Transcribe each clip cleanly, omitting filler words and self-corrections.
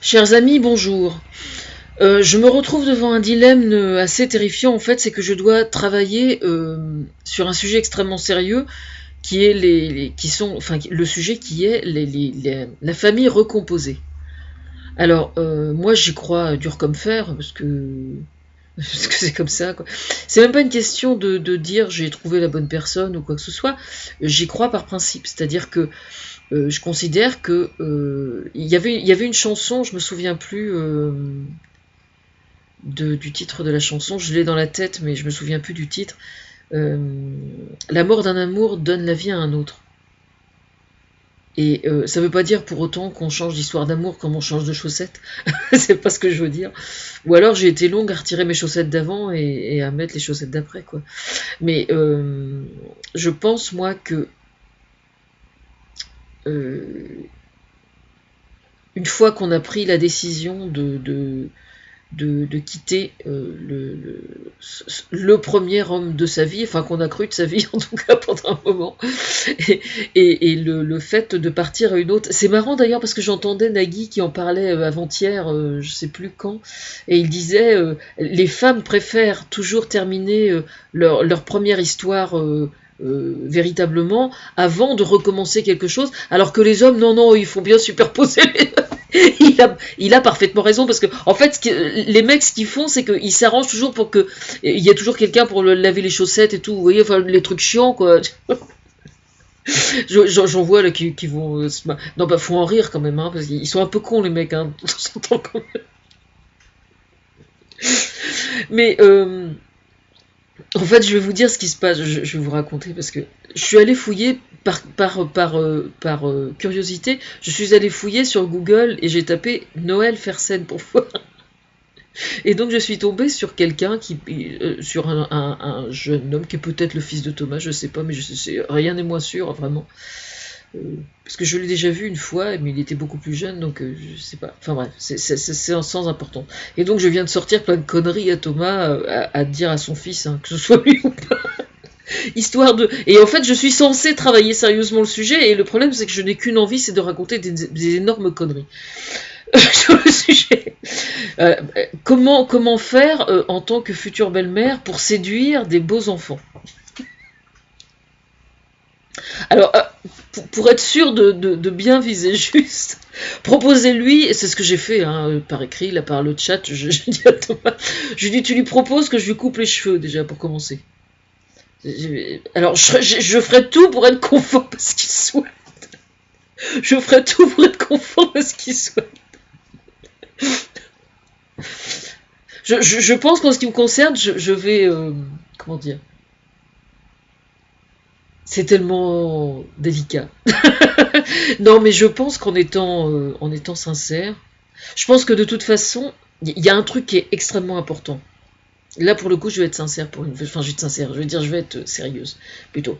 Chers amis, bonjour. Je me retrouve devant un dilemme assez terrifiant en fait, c'est que je dois travailler sur un sujet extrêmement sérieux qui est le sujet qui est la famille recomposée. Alors moi j'y crois dur comme fer parce que c'est comme ça quoi. C'est même pas une question de dire j'ai trouvé la bonne personne ou quoi que ce soit. J'y crois par principe, c'est-à-dire que je considère que il y avait une chanson, je me souviens plus du titre de la chanson, je l'ai dans la tête mais je me souviens plus du titre. Euh, la mort d'un amour donne la vie à un autre. Et ça veut pas dire pour autant qu'on change d'histoire d'amour comme on change de chaussettes. C'est pas ce que je veux dire. Ou alors j'ai été longue à retirer mes chaussettes d'avant et à mettre les chaussettes d'après, quoi. Mais je pense, moi, que euh, une fois qu'on a pris la décision de quitter le premier homme de sa vie, enfin qu'on a cru de sa vie en tout cas pendant un moment, et le fait de partir à une autre. C'est marrant d'ailleurs parce que j'entendais Nagui qui en parlait avant-hier, je sais plus quand, et il disait les femmes préfèrent toujours terminer leur première histoire véritablement avant de recommencer quelque chose, alors que les hommes, non, il faut bien superposer il a parfaitement raison parce que en fait les mecs ce qu'ils font c'est qu'ils s'arrangent toujours pour que il y a toujours quelqu'un pour laver les chaussettes et tout, vous voyez, enfin les trucs chiants quoi. J'en vois là qui vont non bah faut en rire quand même hein, parce qu'ils sont un peu cons les mecs hein, de temps en temps, quand même. Mais en fait je vais vous dire ce qui se passe, je vais vous raconter parce que je suis allée fouiller par curiosité, je suis allée fouiller sur Google et j'ai tapé Noël Fersen pour voir. Et donc je suis tombée sur quelqu'un sur un jeune homme qui est peut-être le fils de Thomas, je sais pas, mais rien n'est moins sûr vraiment. Parce que je l'ai déjà vu une fois, mais il était beaucoup plus jeune, donc je sais pas. Enfin bref, c'est sans importance. Et donc je viens de sortir plein de conneries à Thomas à dire à son fils, hein, que ce soit lui ou pas. Histoire de. Et en fait, je suis censée travailler sérieusement le sujet, et le problème c'est que je n'ai qu'une envie, c'est de raconter des énormes conneries sur le sujet. Comment faire en tant que future belle-mère pour séduire des beaux enfants? Alors, pour être sûr de bien viser juste, proposez-lui, et c'est ce que j'ai fait hein, par écrit, là par le chat, je dis à Thomas, je lui dis tu lui proposes que je lui coupe les cheveux déjà pour commencer. Alors, je ferai tout pour être conforme à ce qu'il souhaite. Je ferai tout pour être conforme à ce qu'il souhaite. Je pense qu'en ce qui me concerne, je vais... comment dire? C'est tellement délicat. Non, mais je pense en étant sincère, je pense que de toute façon, il y a un truc qui est extrêmement important. Là, pour le coup, je vais être sincère enfin, je vais être sincère, je vais être sérieuse, plutôt.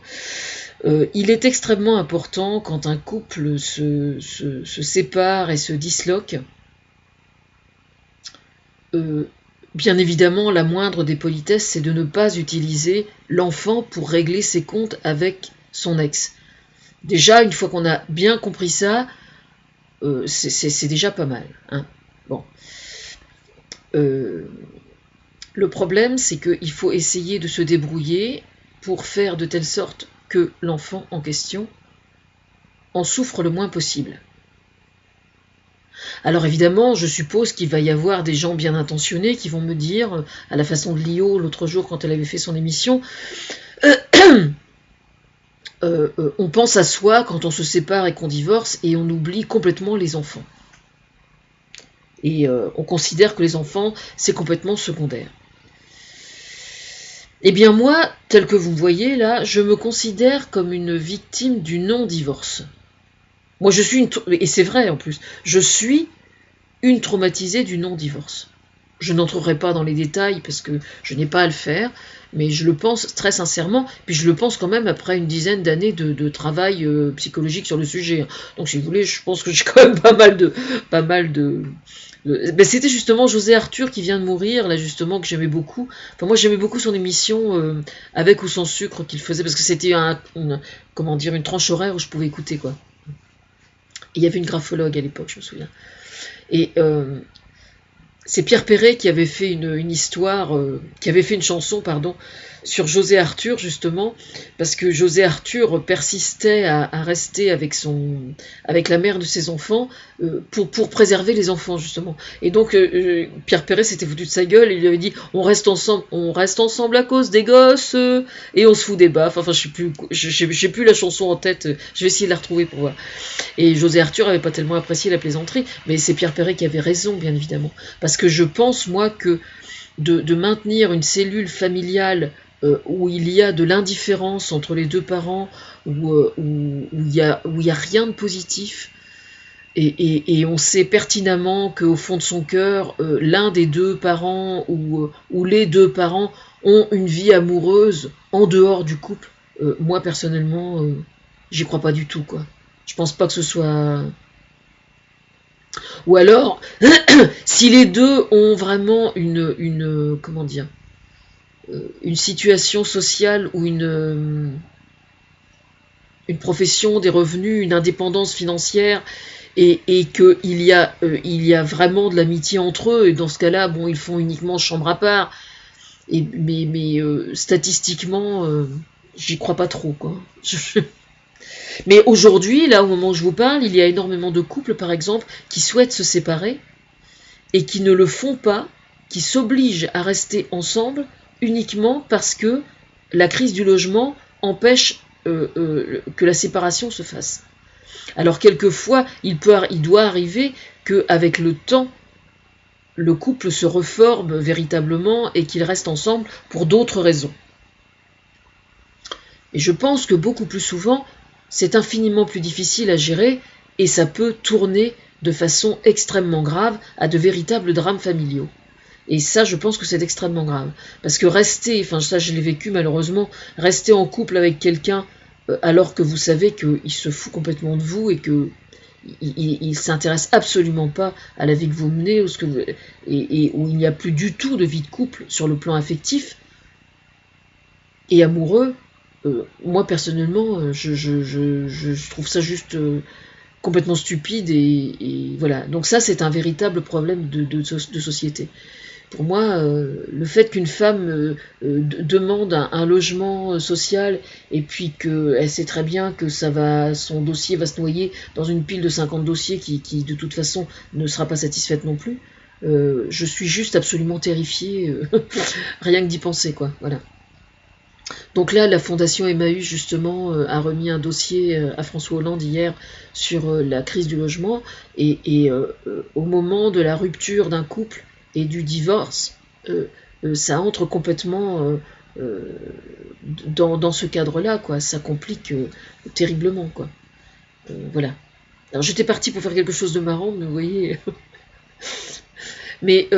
Il est extrêmement important quand un couple se sépare et se disloque. Bien évidemment, la moindre des politesses, c'est de ne pas utiliser l'enfant pour régler ses comptes avec son ex. Déjà, une fois qu'on a bien compris ça, c'est déjà pas mal. Hein. Bon. Le problème, c'est qu'il faut essayer de se débrouiller pour faire de telle sorte que l'enfant en question en souffre le moins possible. Alors évidemment, je suppose qu'il va y avoir des gens bien intentionnés qui vont me dire, à la façon de Lio l'autre jour quand elle avait fait son émission, on pense à soi quand on se sépare et qu'on divorce et on oublie complètement les enfants. Et on considère que les enfants, c'est complètement secondaire. Eh bien moi, tel que vous voyez là, je me considère comme une victime du non-divorce. Moi je suis et c'est vrai en plus, je suis une traumatisée du non-divorce. Je n'entrerai pas dans les détails parce que je n'ai pas à le faire, mais je le pense très sincèrement, puis je le pense quand même après une dizaine d'années de travail psychologique sur le sujet. Donc si vous voulez, je pense que j'ai quand même pas mal de. Ben, c'était justement José Arthur qui vient de mourir, là justement, que j'aimais beaucoup. Enfin moi j'aimais beaucoup son émission avec ou sans sucre qu'il faisait, parce que c'était une tranche horaire où je pouvais écouter quoi. il y avait une graphologue à l'époque, je me souviens. Et c'est Pierre Perret qui avait fait une histoire, qui avait fait une chanson, pardon, sur José Arthur, justement, parce que José Arthur persistait à rester avec la mère de ses enfants pour préserver les enfants, justement. Et donc, Pierre Perret s'était foutu de sa gueule et il lui avait dit on reste ensemble à cause des gosses et on se fout des baffes. Enfin, j'ai plus la chanson en tête, je vais essayer de la retrouver pour voir. Et José Arthur avait pas tellement apprécié la plaisanterie, mais c'est Pierre Perret qui avait raison, bien évidemment. Parce que je pense, moi, que de maintenir une cellule familiale où il y a de l'indifférence entre les deux parents, où il y a rien de positif, et on sait pertinemment qu'au fond de son cœur, l'un des deux parents ou les deux parents ont une vie amoureuse en dehors du couple. Moi, personnellement, j'y crois pas du tout, quoi. Je pense pas que ce soit... Ou alors, si les deux ont vraiment comment dire, une situation sociale ou une profession, des revenus, une indépendance financière, et qu'il y a vraiment de l'amitié entre eux, et dans ce cas-là, bon, ils font uniquement chambre à part, mais statistiquement, j'y crois pas trop, quoi. Mais aujourd'hui, là, au moment où je vous parle, il y a énormément de couples, par exemple, qui souhaitent se séparer, et qui ne le font pas, qui s'obligent à rester ensemble, uniquement parce que la crise du logement empêche que la séparation se fasse. Alors quelquefois, il doit arriver qu'avec le temps, le couple se reforme véritablement et qu'il reste ensemble pour d'autres raisons. Et je pense que beaucoup plus souvent, c'est infiniment plus difficile à gérer et ça peut tourner de façon extrêmement grave à de véritables drames familiaux. Et ça, je pense que c'est extrêmement grave. Parce que ça je l'ai vécu malheureusement, rester en couple avec quelqu'un alors que vous savez qu'il se fout complètement de vous et que il s'intéresse absolument pas à la vie que vous menez et où il n'y a plus du tout de vie de couple sur le plan affectif et amoureux, moi personnellement, je trouve ça juste complètement stupide et voilà. Donc ça, c'est un véritable problème de société. Pour moi, le fait qu'une femme demande un logement social et puis qu'elle sait très bien que son dossier va se noyer dans une pile de 50 dossiers qui de toute façon ne sera pas satisfaite non plus, je suis juste absolument terrifiée, rien que d'y penser, quoi. Voilà. Donc là, la Fondation Emmaüs, justement, a remis un dossier à François Hollande hier sur la crise du logement et au moment de la rupture d'un couple et du divorce, ça entre complètement dans ce cadre-là, quoi. Ça complique terriblement, quoi. Voilà. Alors j'étais partie pour faire quelque chose de marrant, mais vous voyez... mais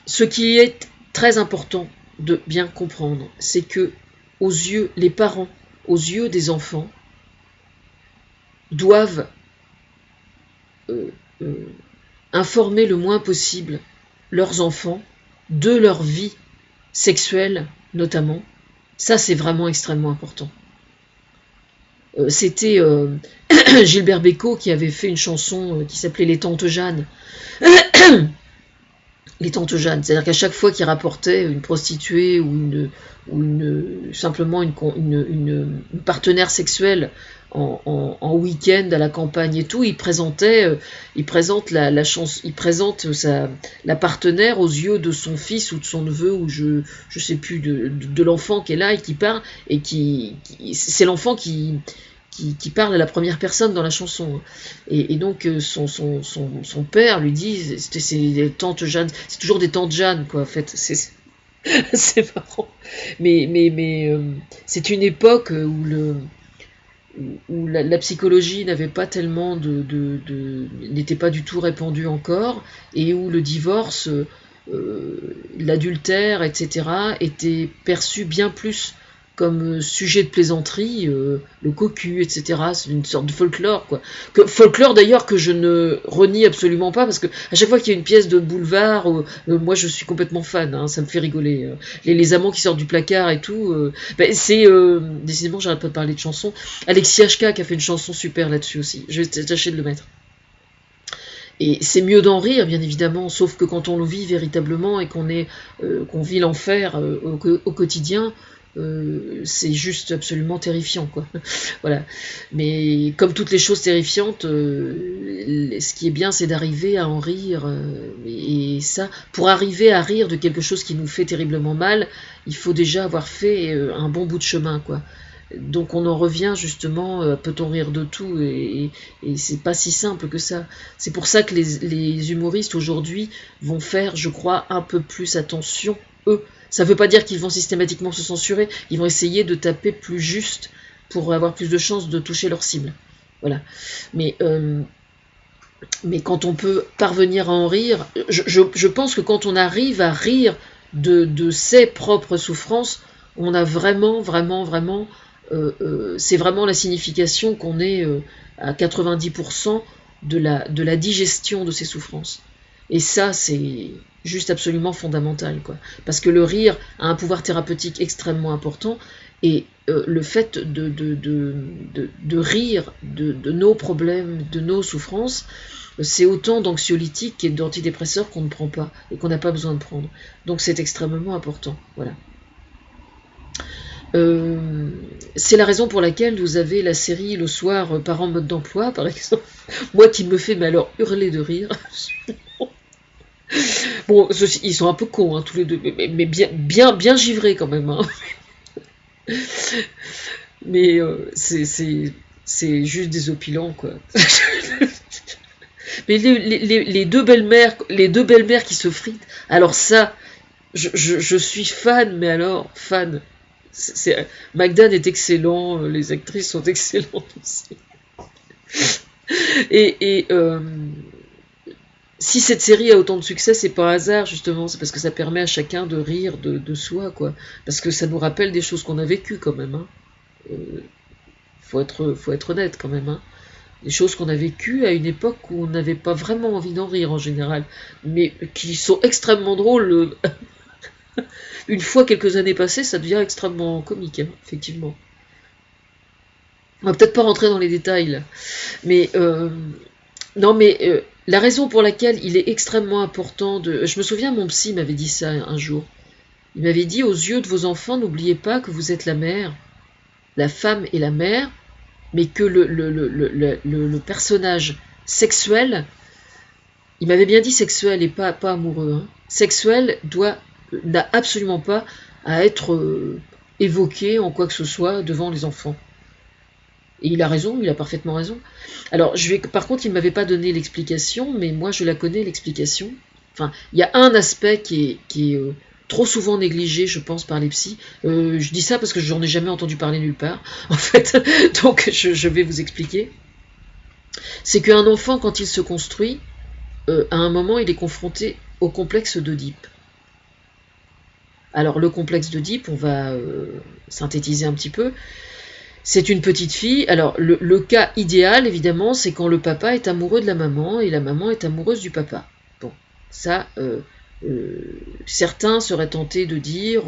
ce qui est très important de bien comprendre, c'est que les parents, aux yeux des enfants, doivent informer le moins possible leurs enfants de leur vie sexuelle, notamment. Ça, c'est vraiment extrêmement important. C'était Gilbert Bécaud qui avait fait une chanson qui s'appelait Les Tantes Jeanne. Les Tantes Jeanne, c'est-à-dire qu'à chaque fois qu'il rapportait une prostituée ou simplement une partenaire sexuelle en week-end à la campagne et tout, il présente la partenaire aux yeux de son fils ou de son neveu ou je sais plus de l'enfant qui est là et qui parle et c'est l'enfant qui parle à la première personne dans la chanson. Et donc son père lui dit c'est des tantes Jeanne, c'est toujours des tantes Jeanne, quoi, en fait. C'est marrant. Mais c'est une époque où la psychologie n'avait pas tellement n'était pas du tout répandue encore, et où le divorce, l'adultère, etc., était perçu bien plus sujet de plaisanterie, le cocu, etc. C'est une sorte de folklore, quoi. Folklore d'ailleurs que je ne renie absolument pas, parce que à chaque fois qu'il y a une pièce de boulevard, moi je suis complètement fan, hein, ça me fait rigoler. Les amants qui sortent du placard et tout, c'est décidément j'arrête pas de parler de chansons. Alexis HK qui a fait une chanson super là-dessus aussi. Je vais tâcher de le mettre. Et c'est mieux d'en rire, bien évidemment, sauf que quand on le vit véritablement et qu'on vit l'enfer au quotidien, c'est juste absolument terrifiant, quoi. Voilà. Mais comme toutes les choses terrifiantes, ce qui est bien, c'est d'arriver à en rire. Et ça, pour arriver à rire de quelque chose qui nous fait terriblement mal, il faut déjà avoir fait un bon bout de chemin, quoi. Donc on en revient justement, peut-on rire de tout, et c'est pas si simple que ça. C'est pour ça que les humoristes aujourd'hui vont faire, je crois, un peu plus attention, eux. Ça veut pas dire qu'ils vont systématiquement se censurer, ils vont essayer de taper plus juste pour avoir plus de chances de toucher leur cible. Voilà. Mais quand on peut parvenir à en rire, je pense que quand on arrive à rire de ses propres souffrances, on a vraiment, c'est vraiment la signification qu'on est à 90% de la digestion de ses souffrances. Et ça, c'est juste absolument fondamental, quoi. Parce que le rire a un pouvoir thérapeutique extrêmement important, et le fait de rire de nos problèmes, de nos souffrances, c'est autant d'anxiolytiques et d'antidépresseurs qu'on ne prend pas, et qu'on n'a pas besoin de prendre. Donc c'est extrêmement important, voilà. C'est la raison pour laquelle vous avez la série Le Soir Parents mode d'emploi, par exemple. Moi qui me fais, mais alors, hurler de rire. Bon, ils sont un peu cons, hein, tous les deux, mais bien givrés quand même. Hein. Mais c'est juste désopilants, quoi. Mais les deux belles-mères qui se fritent, alors ça, je suis fan, mais alors, fan. McDan est excellent, les actrices sont excellentes aussi. Et si cette série a autant de succès, c'est pas un hasard, justement, c'est parce que ça permet à chacun de rire de soi, quoi. Parce que ça nous rappelle des choses qu'on a vécues, quand même. Hein. Faut être honnête, quand même. Hein. Des choses qu'on a vécues à une époque où on n'avait pas vraiment envie d'en rire, en général. Mais qui sont extrêmement drôles. Une fois quelques années passées, ça devient extrêmement comique, hein, effectivement. On va peut-être pas rentrer dans les détails, là. Mais non, mais la raison pour laquelle il est extrêmement important de... Je me souviens, mon psy m'avait dit ça un jour. Il m'avait dit, aux yeux de vos enfants, n'oubliez pas que vous êtes la mère, la femme et la mère, mais que le personnage sexuel, il m'avait bien dit sexuel et pas amoureux, hein, sexuel n'a absolument pas à être évoqué en quoi que ce soit devant les enfants. Et il a raison, il a parfaitement raison. Alors, par contre, il ne m'avait pas donné l'explication, mais moi, je la connais, l'explication. Enfin, il y a un aspect qui est trop souvent négligé, je pense, par les psys. Je dis ça parce que j'en ai jamais entendu parler nulle part, en fait. Donc, je vais vous expliquer. C'est qu'un enfant, quand il se construit, à un moment, il est confronté au complexe d'Oedipe. Alors, le complexe d'Oedipe, on va synthétiser un petit peu. C'est une petite fille. Alors, le cas idéal, évidemment, c'est quand le papa est amoureux de la maman et la maman est amoureuse du papa. Bon, ça, certains seraient tentés de dire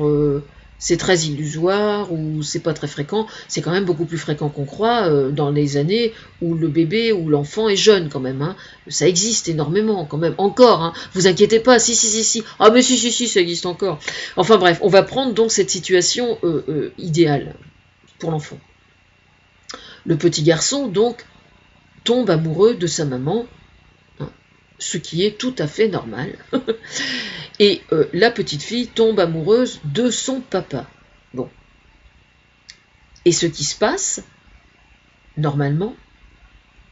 c'est très illusoire ou c'est pas très fréquent. C'est quand même beaucoup plus fréquent qu'on croit dans les années où le bébé ou l'enfant est jeune, quand même. Hein. Ça existe énormément, quand même. Encore, hein. Vous inquiétez pas. Si. Ah, mais si, ça existe encore. Enfin bref, on va prendre donc cette situation idéale pour l'enfant. Le petit garçon, donc, tombe amoureux de sa maman, hein, ce qui est tout à fait normal. Et la petite fille tombe amoureuse de son papa. Bon. Et ce qui se passe, normalement,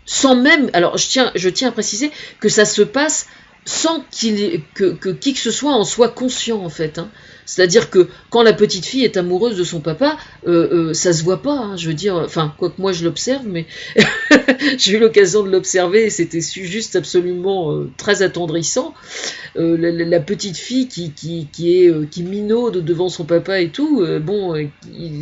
sans même... Alors, je tiens à préciser que ça se passe sans que qui que ce soit en soit conscient, en fait. Hein. C'est-à-dire que quand la petite fille est amoureuse de son papa, ça se voit pas, hein, je veux dire, enfin, quoique moi je l'observe, mais j'ai eu l'occasion de l'observer et c'était juste absolument très attendrissant. La petite fille qui minaude devant son papa et tout,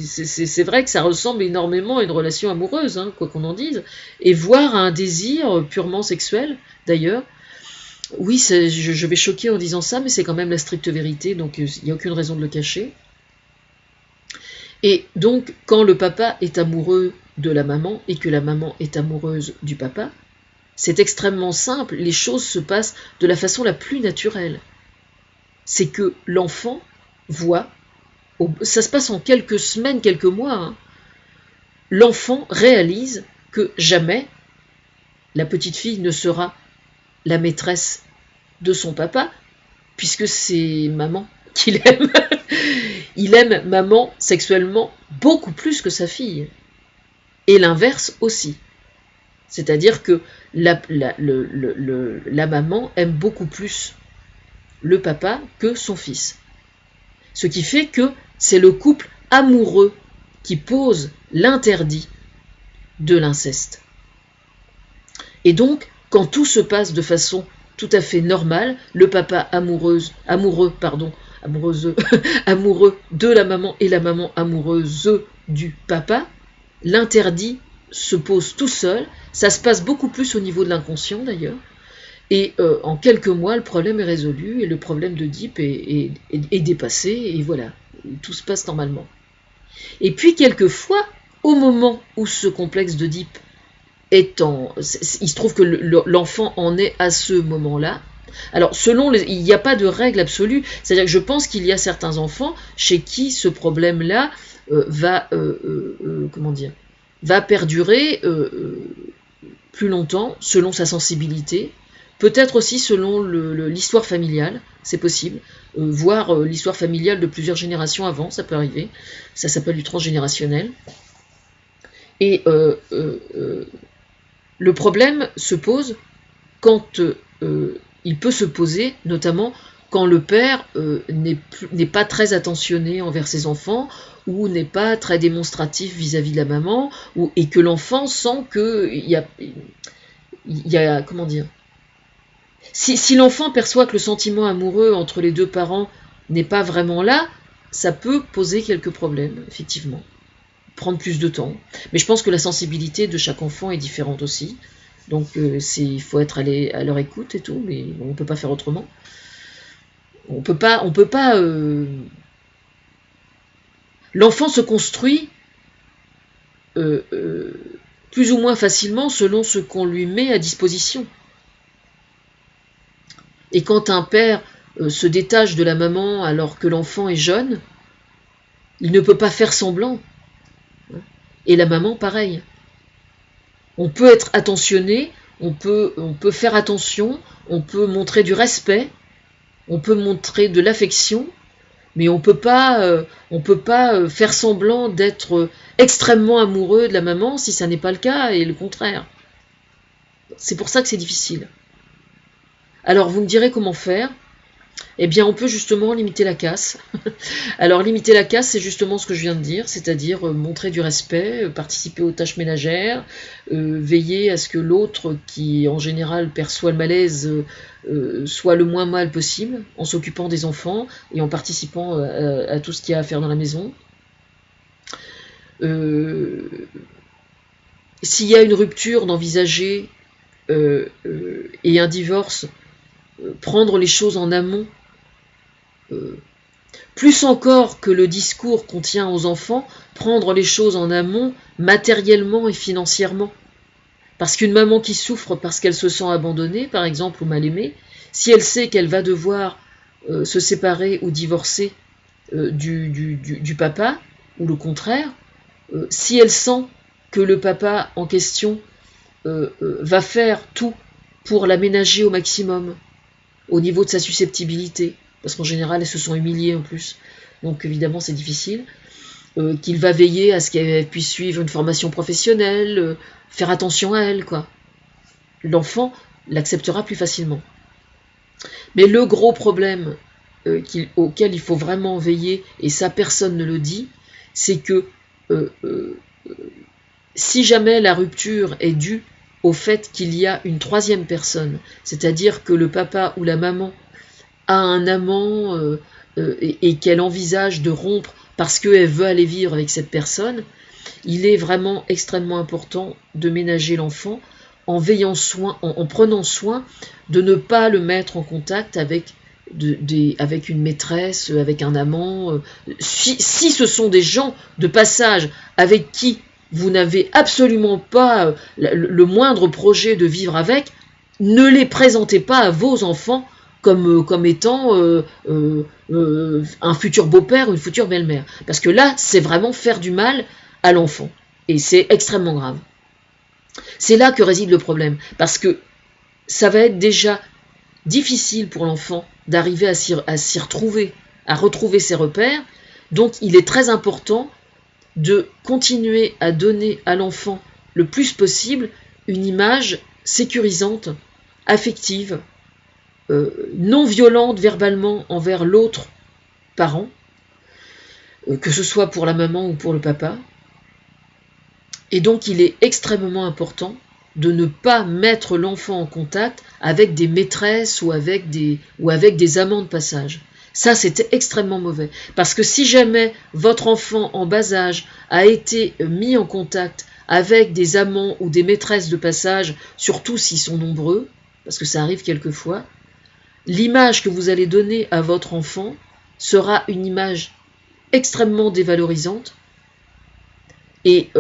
c'est vrai que ça ressemble énormément à une relation amoureuse, hein, quoi qu'on en dise, et voire à un désir purement sexuel, d'ailleurs. Oui, je vais choquer en disant ça, mais c'est quand même la stricte vérité, donc il n'y a aucune raison de le cacher. Et donc, quand le papa est amoureux de la maman et que la maman est amoureuse du papa, c'est extrêmement simple, les choses se passent de la façon la plus naturelle. C'est que l'enfant voit, ça se passe en quelques semaines, quelques mois, hein, l'enfant réalise que jamais la petite fille ne sera la maîtresse de son papa, puisque c'est maman qu'il aime. Il aime maman sexuellement beaucoup plus que sa fille. Et l'inverse aussi. C'est-à-dire que la maman aime beaucoup plus le papa que son fils. Ce qui fait que c'est le couple amoureux qui pose l'interdit de l'inceste. Et donc, quand tout se passe de façon tout à fait normale, le papa amoureux de la maman et la maman amoureuse du papa, l'interdit se pose tout seul, ça se passe beaucoup plus au niveau de l'inconscient d'ailleurs, et en quelques mois, le problème est résolu, et le problème d'Oedipe est dépassé, et voilà, tout se passe normalement. Et puis quelquefois, au moment où ce complexe d'Oedipe il se trouve que l'enfant en est à ce moment-là. Alors, il n'y a pas de règle absolue, c'est-à-dire que je pense qu'il y a certains enfants chez qui ce problème-là va perdurer plus longtemps, selon sa sensibilité, peut-être aussi selon l'histoire familiale, c'est possible, voire l'histoire familiale de plusieurs générations avant, ça peut arriver, ça s'appelle du transgénérationnel. Et le problème se pose quand il peut se poser, notamment quand le père n'est pas très attentionné envers ses enfants ou n'est pas très démonstratif vis-à-vis de la maman, et que l'enfant sent qu'il y a comment dire, si l'enfant perçoit que le sentiment amoureux entre les deux parents n'est pas vraiment là, ça peut poser quelques problèmes, effectivement. Prendre plus de temps. Mais je pense que la sensibilité de chaque enfant est différente aussi. Donc il faut être à leur écoute et tout, mais bon, on ne peut pas faire autrement. On peut pas. L'enfant se construit plus ou moins facilement selon ce qu'on lui met à disposition. Et quand un père se détache de la maman alors que l'enfant est jeune, il ne peut pas faire semblant. Et la maman, pareil. On peut être attentionné, on peut faire attention, on peut montrer du respect, on peut montrer de l'affection, mais on peut pas faire semblant d'être extrêmement amoureux de la maman si ça n'est pas le cas, et le contraire. C'est pour ça que c'est difficile. Alors vous me direz comment faire ? Eh bien, on peut justement limiter la casse. Alors, limiter la casse, c'est justement ce que je viens de dire, c'est-à-dire montrer du respect, participer aux tâches ménagères, veiller à ce que l'autre, qui en général perçoit le malaise, soit le moins mal possible, en s'occupant des enfants et en participant à tout ce qu'il y a à faire dans la maison. S'il y a une rupture, d'envisager et un divorce, prendre les choses en amont, plus encore que le discours qu'on tient aux enfants, prendre les choses en amont matériellement et financièrement. Parce qu'une maman qui souffre parce qu'elle se sent abandonnée, par exemple, ou mal aimée, si elle sait qu'elle va devoir se séparer ou divorcer du papa, ou le contraire, si elle sent que le papa en question va faire tout pour l'aménager au maximum, au niveau de sa susceptibilité, parce qu'en général, elles se sont humiliées en plus, donc évidemment c'est difficile, qu'il va veiller à ce qu'elle puisse suivre une formation professionnelle, faire attention à elle, quoi. L'enfant l'acceptera plus facilement. Mais le gros problème auquel il faut vraiment veiller, et ça personne ne le dit, c'est que si jamais la rupture est due au fait qu'il y a une troisième personne, c'est-à-dire que le papa ou la maman a un amant et qu'elle envisage de rompre parce qu'elle veut aller vivre avec cette personne, il est vraiment extrêmement important de ménager l'enfant en prenant soin de ne pas le mettre en contact avec une maîtresse, avec un amant. Si ce sont des gens de passage avec qui vous n'avez absolument pas le moindre projet de vivre avec, ne les présentez pas à vos enfants comme étant un futur beau-père ou une future belle-mère. Parce que là, c'est vraiment faire du mal à l'enfant. Et c'est extrêmement grave. C'est là que réside le problème. Parce que ça va être déjà difficile pour l'enfant d'arriver à s'y retrouver, à retrouver ses repères. Donc il est très important de continuer à donner à l'enfant le plus possible une image sécurisante, affective, non violente verbalement envers l'autre parent, que ce soit pour la maman ou pour le papa. Et donc il est extrêmement important de ne pas mettre l'enfant en contact avec des maîtresses ou avec des amants de passage. Ça, c'était extrêmement mauvais. Parce que si jamais votre enfant en bas âge a été mis en contact avec des amants ou des maîtresses de passage, surtout s'ils sont nombreux, parce que ça arrive quelquefois, l'image que vous allez donner à votre enfant sera une image extrêmement dévalorisante et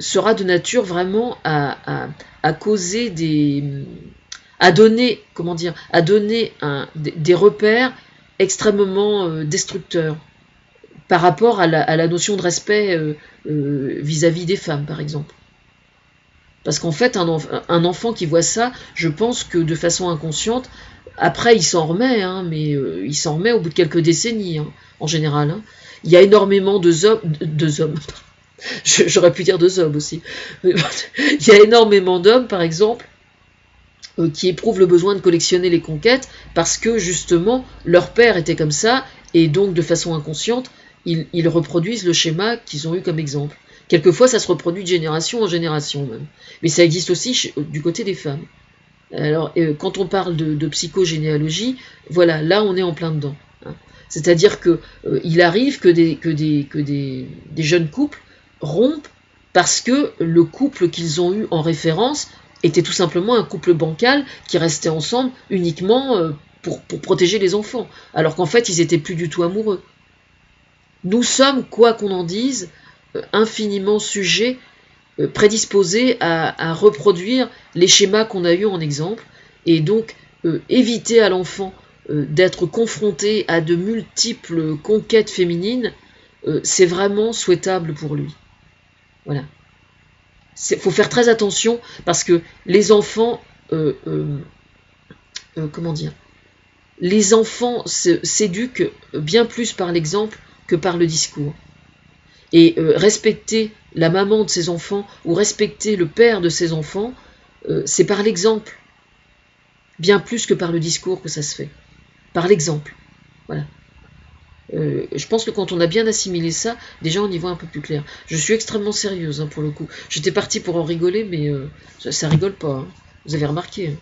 sera de nature vraiment à causer à donner des repères extrêmement destructeurs par rapport à la notion de respect vis-à-vis des femmes, par exemple. Parce qu'en fait, un enfant qui voit ça, je pense que de façon inconsciente, après il s'en remet, mais il s'en remet au bout de quelques décennies, en général. Il y a énormément de hommes. J'aurais pu dire de hommes aussi. Il y a énormément d'hommes, par exemple, qui éprouvent le besoin de collectionner les conquêtes parce que justement leur père était comme ça et donc de façon inconsciente ils reproduisent le schéma qu'ils ont eu comme exemple. Quelquefois ça se reproduit de génération en génération même, mais ça existe aussi du côté des femmes. Alors quand on parle de psychogénéalogie, voilà, là on est en plein dedans. C'est-à-dire que il arrive que des jeunes couples rompent parce que le couple qu'ils ont eu en référence était tout simplement un couple bancal qui restait ensemble uniquement pour protéger les enfants, alors qu'en fait ils étaient plus du tout amoureux. Nous sommes, quoi qu'on en dise, infiniment sujets, prédisposés à reproduire les schémas qu'on a eus en exemple, et donc éviter à l'enfant d'être confronté à de multiples conquêtes féminines, c'est vraiment souhaitable pour lui. Voilà. Faut faire très attention parce que les enfants, les enfants s'éduquent bien plus par l'exemple que par le discours. Et respecter la maman de ses enfants ou respecter le père de ses enfants, c'est par l'exemple, bien plus que par le discours que ça se fait. Par l'exemple. Voilà. Je pense que quand on a bien assimilé ça, déjà on y voit un peu plus clair. Je suis extrêmement sérieuse pour le coup. J'étais partie pour en rigoler, mais ça rigole pas. Vous avez remarqué.